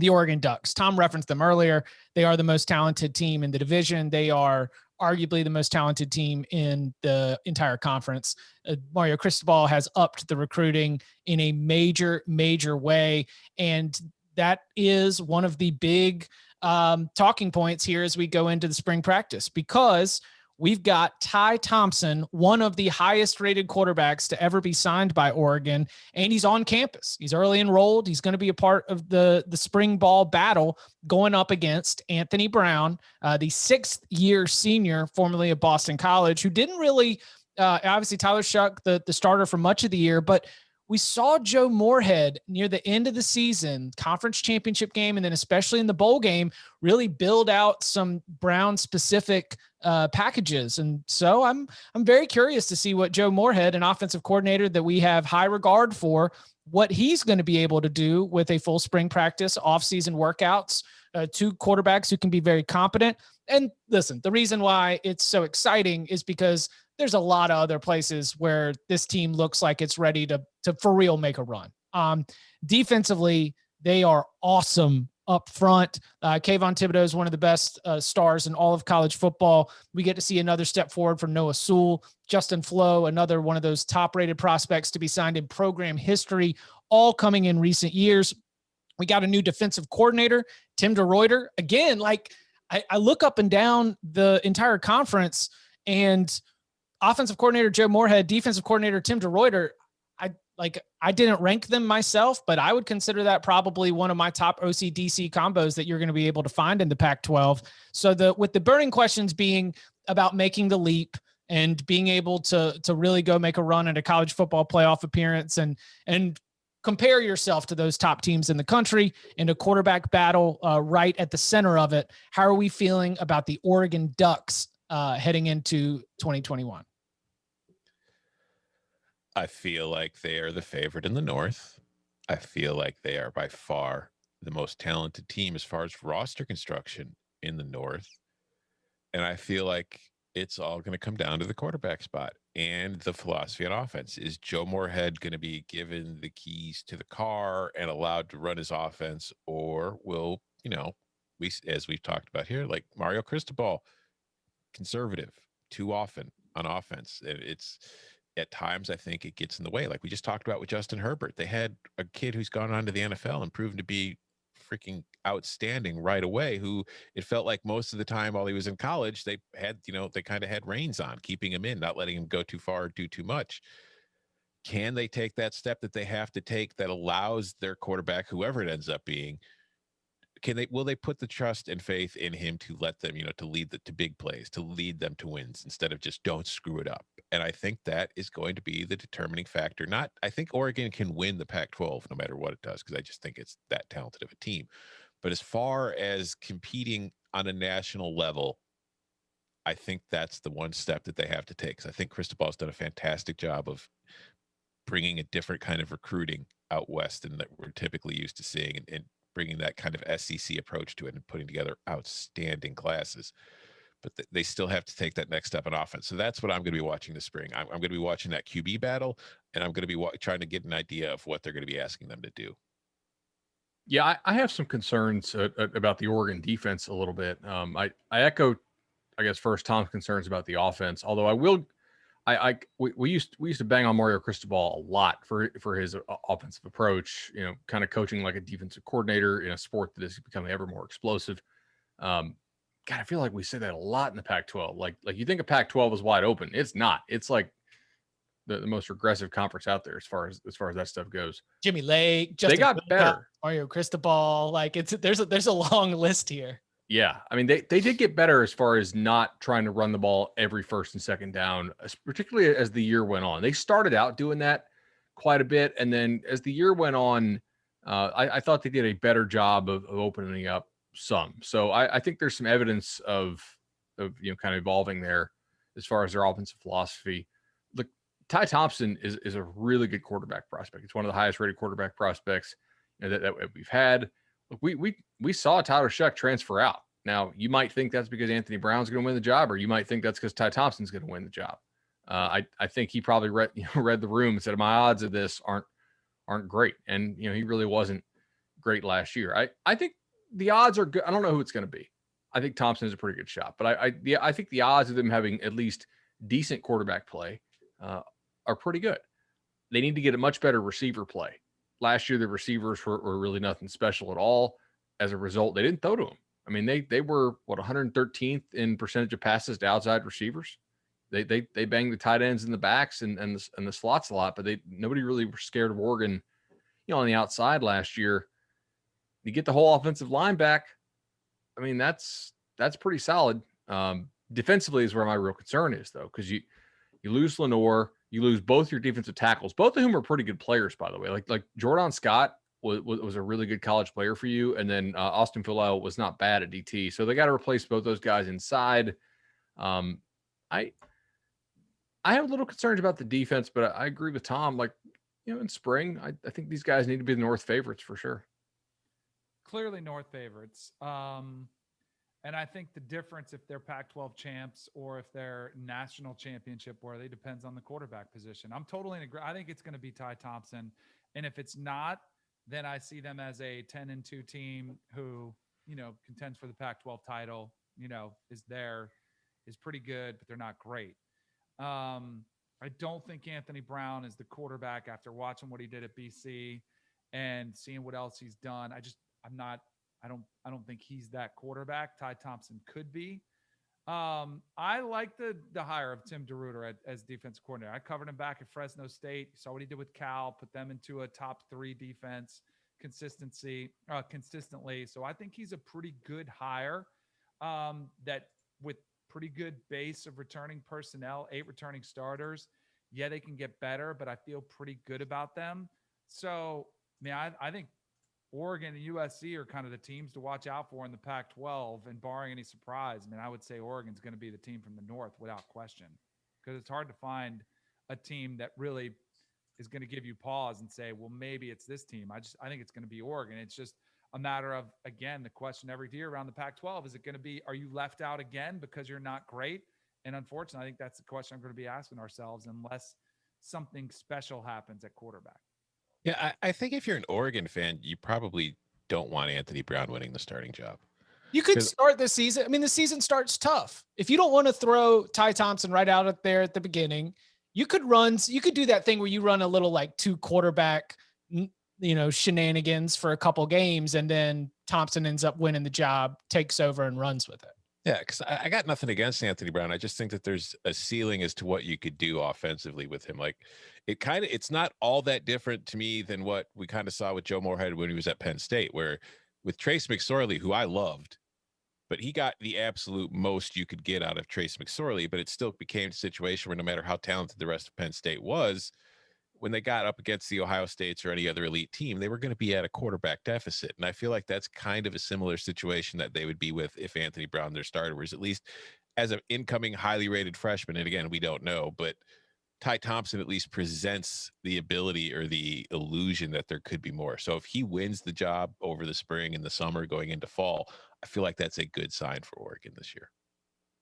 the Oregon Ducks. Tom referenced them earlier. They are the most talented team in the division. They are arguably the most talented team in the entire conference. Mario Cristobal has upped the recruiting in a major, major way. And that is one of the big talking points here as we go into the spring practice, because we've got Ty Thompson, one of the highest rated quarterbacks to ever be signed by Oregon, and he's on campus. He's early enrolled. He's going to be a part of the spring ball battle going up against Anthony Brown, the 6th-year senior, formerly of Boston College, who didn't really, obviously Tyler Shuck, the starter for much of the year, but we saw Joe Moorhead near the end of the season, conference championship game, and then especially in the bowl game, really build out some Brown-specific packages. And so I'm very curious to see what Joe Moorhead, an offensive coordinator that we have high regard for, what he's going to be able to do with a full spring practice, off-season workouts, 2 quarterbacks who can be very competent. And listen, the reason why it's so exciting is because there's a lot of other places where this team looks like it's ready to for real make a run. Defensively, they are awesome up front. Kayvon Thibodeau is one of the best stars in all of college football. We get to see another step forward from Noah Sewell, Justin Flo, another one of those top-rated prospects to be signed in program history, all coming in recent years. We got a new defensive coordinator, Tim DeRuyter. Again, like I look up and down the entire conference, and offensive coordinator Joe Moorhead, defensive coordinator Tim DeRuyter, I didn't rank them myself, but I would consider that probably one of my top OC-DC combos that you're going to be able to find in the Pac-12. So with the burning questions being about making the leap and being able to really go make a run at a college football playoff appearance and compare yourself to those top teams in the country in a quarterback battle right at the center of it. How are we feeling about the Oregon Ducks heading into 2021? I feel like they are the favorite in the North. I feel like they are by far the most talented team as far as roster construction in the North. And I feel like it's all going to come down to the quarterback spot and the philosophy on offense. Is Joe Moorhead going to be given the keys to the car and allowed to run his offense, or will, as we've talked about here, like Mario Cristobal, conservative too often on offense? It's at times, I think it gets in the way. Like we just talked about with Justin Herbert, they had a kid who's gone on to the NFL and proven to be freaking outstanding right away, who it felt like most of the time while he was in college, they had, they kind of had reins on keeping him in, not letting him go too far or do too much. Can they take that step that they have to take that allows their quarterback, whoever it ends up being, will they put the trust and faith in him to let them, to lead to big plays, to lead them to wins instead of just don't screw it up? And I think that is going to be the determining factor. I think Oregon can win the Pac-12 no matter what it does, because I just think it's that talented of a team. But as far as competing on a national level, I think that's the one step that they have to take. Because I think Cristobal's done a fantastic job of bringing a different kind of recruiting out west than that we're typically used to seeing, and bringing that kind of SEC approach to it and putting together outstanding classes. But they still have to take that next step in offense. So that's what I'm going to be watching this spring. I'm going to be watching that QB battle, and I'm going to be trying to get an idea of what they're going to be asking them to do. Yeah, I have some concerns about the Oregon defense a little bit. I echo, I guess, first Tom's concerns about the offense. Although we used to bang on Mario Cristobal a lot for his offensive approach. Kind of coaching like a defensive coordinator in a sport that is becoming ever more explosive. God, I feel like we say that a lot in the Pac-12. Like you think a Pac-12 is wide open. It's not. It's like the most regressive conference out there as far as that stuff goes. Jimmy Lake, they got better. Mario Cristobal, like there's a long list here. Yeah, I mean they did get better as far as not trying to run the ball every first and second down, particularly as the year went on. They started out doing that quite a bit, and then as the year went on, I thought they did a better job of opening up some. So I think there's some evidence of kind of evolving there as far as their offensive philosophy. Look, Ty Thompson is a really good quarterback prospect. It's one of the highest rated quarterback prospects that we've had. Look, we saw Tyler Shuck transfer out. Now you might think that's because Anthony Brown's going to win the job, or you might think that's because Ty Thompson's going to win the job. I think he probably read the room and said my odds of this aren't great, and he really wasn't great last year. I think the odds are good. I don't know who it's going to be. I think Thompson is a pretty good shot, but I think the odds of them having at least decent quarterback play are pretty good. They need to get a much better receiver play. Last year, the receivers were really nothing special at all. As a result, they didn't throw to them. I mean, they were 113th in percentage of passes to outside receivers. They banged the tight ends in the backs and the slots a lot, but nobody really was scared of Oregon, on the outside last year. You get the whole offensive line back. I mean, that's pretty solid. Defensively is where my real concern is, though, because you lose Lenoir, you lose both your defensive tackles, both of whom are pretty good players, by the way. Like Jordan Scott was a really good college player for you, and then Austin Philo was not bad at DT. So they got to replace both those guys inside. I have little concerns about the defense, but I agree with Tom. Like, in spring, I think these guys need to be the North favorites for sure. Clearly North favorites. And I think the difference if they're Pac-12 champs or if they're national championship worthy depends on the quarterback position. I'm totally in agreement. I think it's going to be Ty Thompson. And if it's not, then I see them as a 10-2 team who, contends for the Pac-12 title, is pretty good, but they're not great. I don't think Anthony Brown is the quarterback after watching what he did at BC and seeing what else he's done. I don't think he's that quarterback. Ty Thompson could be. I like the hire of Tim DeRuyter as defensive coordinator. I covered him back at Fresno State. You saw what he did with Cal, put them into a top 3 defense consistently. So I think he's a pretty good hire that with pretty good base of returning personnel, 8 returning starters. Yeah, they can get better, but I feel pretty good about them. So, I think Oregon and USC are kind of the teams to watch out for in the Pac-12, and barring any surprise, I would say Oregon's going to be the team from the North without question, because it's hard to find a team that really is going to give you pause and say, well, maybe it's this team. I think it's going to be Oregon. It's just a matter of, again, the question every year around the Pac-12, is it going to be, are you left out again because you're not great? And unfortunately, I think that's the question I'm going to be asking ourselves unless something special happens at quarterback. Yeah, I think if you're an Oregon fan, you probably don't want Anthony Brown winning the starting job. You could start the season. The season starts tough. If you don't want to throw Ty Thompson right out there at the beginning, you could do that thing where you run a little like 2 quarterback, shenanigans for a couple games, and then Thompson ends up winning the job, takes over and runs with it. Yeah, because I got nothing against Anthony Brown. I just think that there's a ceiling as to what you could do offensively with him. Like, it's not all that different to me than what we kind of saw with Joe Moorhead when he was at Penn State, where with Trace McSorley, who I loved, but he got the absolute most you could get out of Trace McSorley, but it still became a situation where no matter how talented the rest of Penn State was, when they got up against the Ohio States or any other elite team, they were going to be at a quarterback deficit. And I feel like that's kind of a similar situation that they would be with if Anthony Brown, their starter, was at least as an incoming highly rated freshman. And again, we don't know, but Ty Thompson at least presents the ability or the illusion that there could be more. So if he wins the job over the spring and the summer going into fall, I feel like that's a good sign for Oregon this year.